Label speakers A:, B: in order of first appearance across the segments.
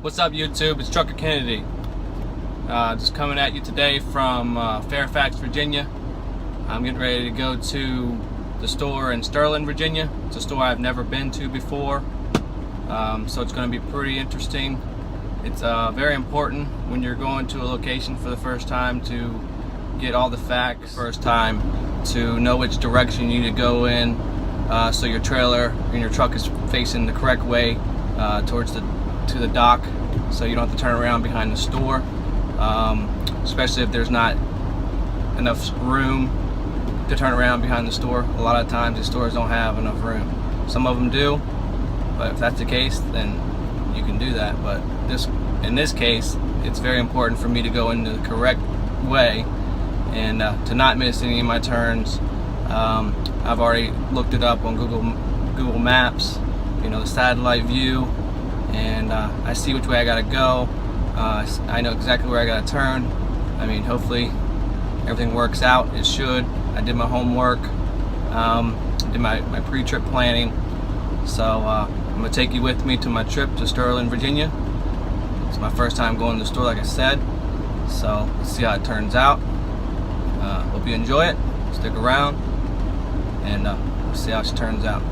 A: What's up, YouTube? It's Trucker Kennedy. Just coming at you today from Fairfax, Virginia. I'm getting ready to go to the store in Sterling, Virginia. It's a store I've never been to before, so it's going to be pretty interesting. It's very important when you're going to a location for the first time to get all the facts first time, to know which direction you need to go in, so your trailer and your truck is facing the correct way towards the dock, so you don't have to turn around behind the store, especially if there's not enough room to turn around behind the store. A lot of times the stores don't have enough room. Some of them do, but if that's the case, then you can do that. But in this case, it's very important for me to go in the correct way and to not miss any of my turns. I've already looked it up on Google Maps, you know, the satellite view, and I see which way I gotta go. I know exactly where I gotta turn. I mean, hopefully everything works out. It should. I did my homework, did my pre-trip planning. So I'm gonna take you with me to my trip to Sterling, Virginia. It's my first time going to the store, like I said. So let's see how it turns out. Hope you enjoy it. Stick around, and we'll see how it turns out.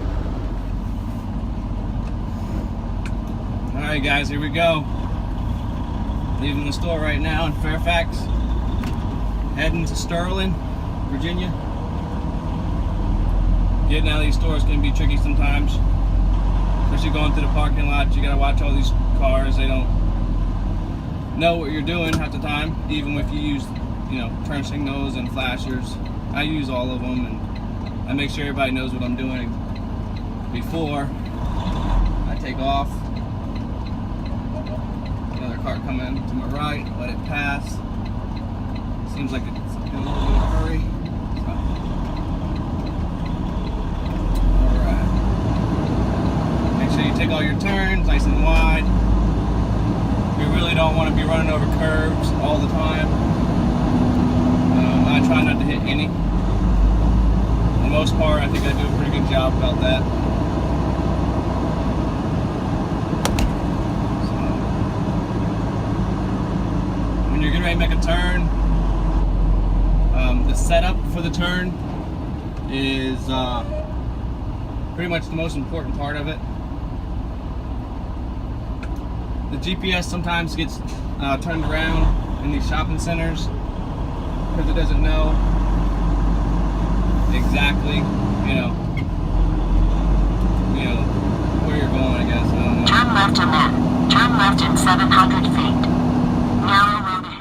A: Alright guys, here we go. Leaving the store right now in Fairfax, heading to Sterling, Virginia. Getting out of these stores can be tricky sometimes, especially going through the parking lot. You gotta watch all these cars. They don't know what you're doing half the time, even if you use, you know, turn signals and flashers. I use all of them, and I make sure everybody knows what I'm doing before I take off. Another car coming to my right, let it pass. Seems like it's in a little bit of a hurry. Alright. Make sure you take all your turns nice and wide. We really don't want to be running over curves all the time. I try not to hit any. For the most part, I think I do a pretty good job about that. When you're getting ready to make a turn, the setup for the turn is pretty much the most important part of it. The GPS sometimes gets turned around in these shopping centers because it doesn't know exactly, you know where you're going, I guess. I don't know.
B: Turn left on that. Turn left in 700 feet. Narrow road ahead.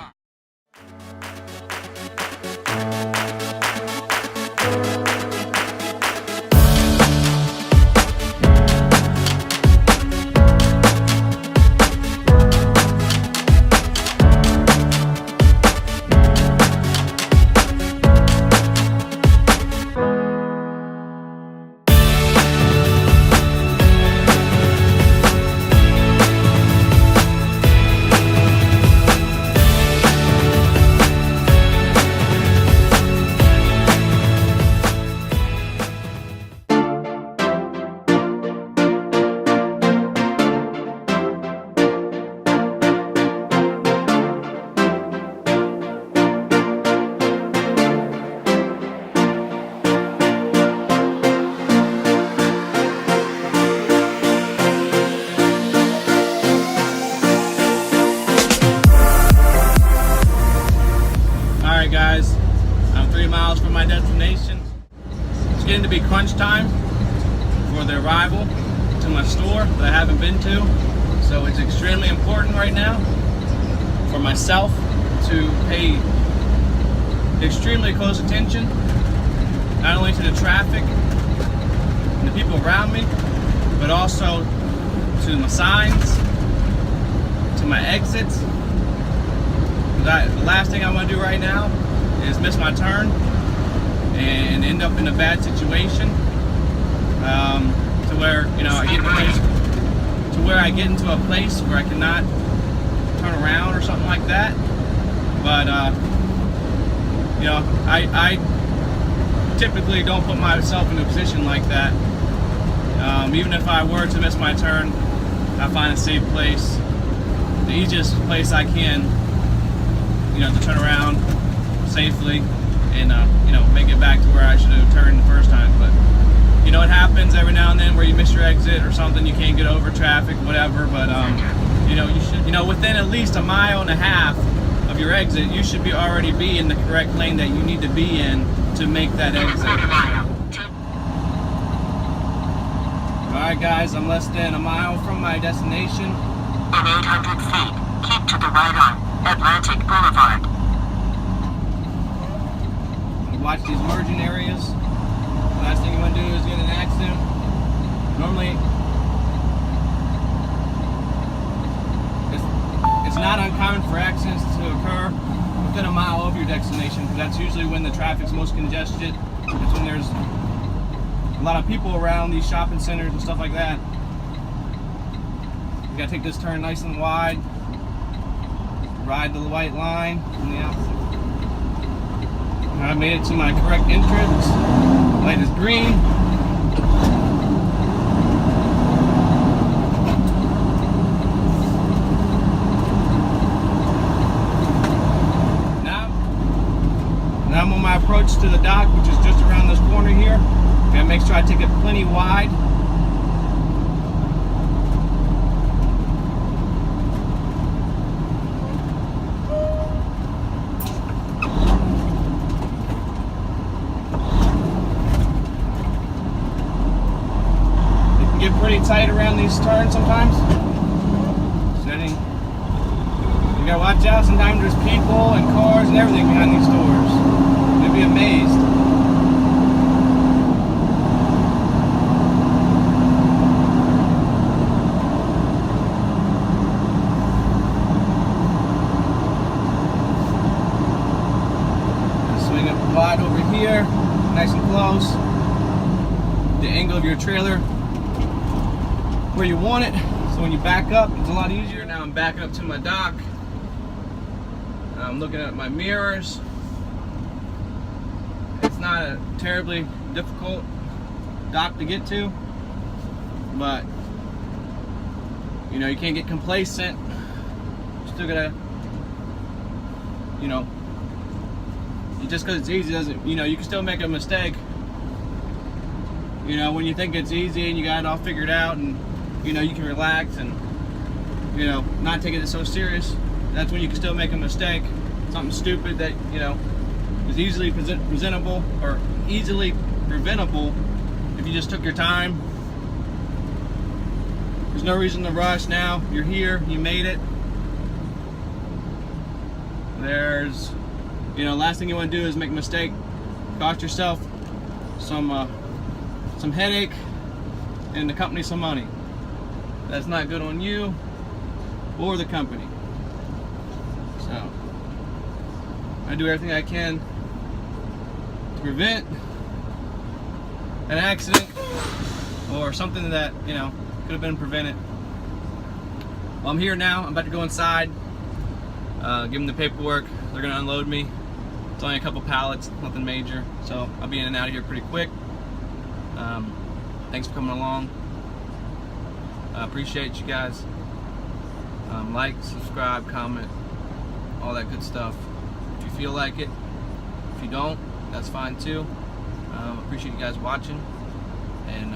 A: Guys, I'm 3 miles from my destination. It's getting to be crunch time for the arrival to my store that I haven't been to, so it's extremely important right now for myself to pay extremely close attention, not only to the traffic and the people around me, but also to my signs, to my exits. The last thing I want to do right now is miss my turn and end up in a bad situation, to where, you know, I get into a place where I cannot turn around or something like that. But you know, I typically don't put myself in a position like that. Even if I were to miss my turn, I find a safe place the easiest place I can, to turn around safely and make it back to where I should have turned the first time. But it happens every now and then where you miss your exit or something, you can't get over traffic, whatever. But you should, within at least 1.5 miles of your exit, you should already be in the correct lane that you need to be in to make that exit. Alright guys, I'm less than 1 mile from my destination.
B: In 800 feet, keep to the right on Atlantic Boulevard.
A: Watch these merging areas. Last thing you want to do is get in an accident. Normally, it's not uncommon for accidents to occur within 1 mile of your destination, because that's usually when the traffic's most congested. It's when there's a lot of people around these shopping centers and stuff like that. You gotta take this turn nice and wide. Ride the white line from the outside. I made it to my correct entrance. Light is green. Now I'm on my approach to the dock, which is just around this corner here. Gotta make sure I take it plenty wide. Get pretty tight around these turns sometimes. You gotta watch out. Sometimes there's people and cars and everything behind these doors. You'll be amazed. Swing it wide over here, nice and close. The angle of your trailer where you want it, so when you back up, it's a lot easier. Now I'm backing up to my dock. I'm looking at my mirrors. It's not a terribly difficult dock to get to, but you can't get complacent. You still gotta, just because it's easy doesn't, you can still make a mistake. When you think it's easy and you got it all figured out, and you can relax and not take it so serious, that's when you can still make a mistake, something stupid that is easily presentable or easily preventable if you just took your time. There's no reason to rush now. You're here, you made it. There's last thing you want to do is make a mistake, cost yourself some headache and the company some money. That's not good on you or the company. So I do everything I can to prevent an accident or something that could have been prevented. Well, I'm here now. I'm about to go inside, give them the paperwork. They're gonna unload me. It's only a couple pallets, nothing major, so I'll be in and out of here pretty quick. Thanks for coming along. I appreciate you guys. Like, subscribe, comment, all that good stuff. If you feel like it. If you don't, that's fine too. Appreciate you guys watching, and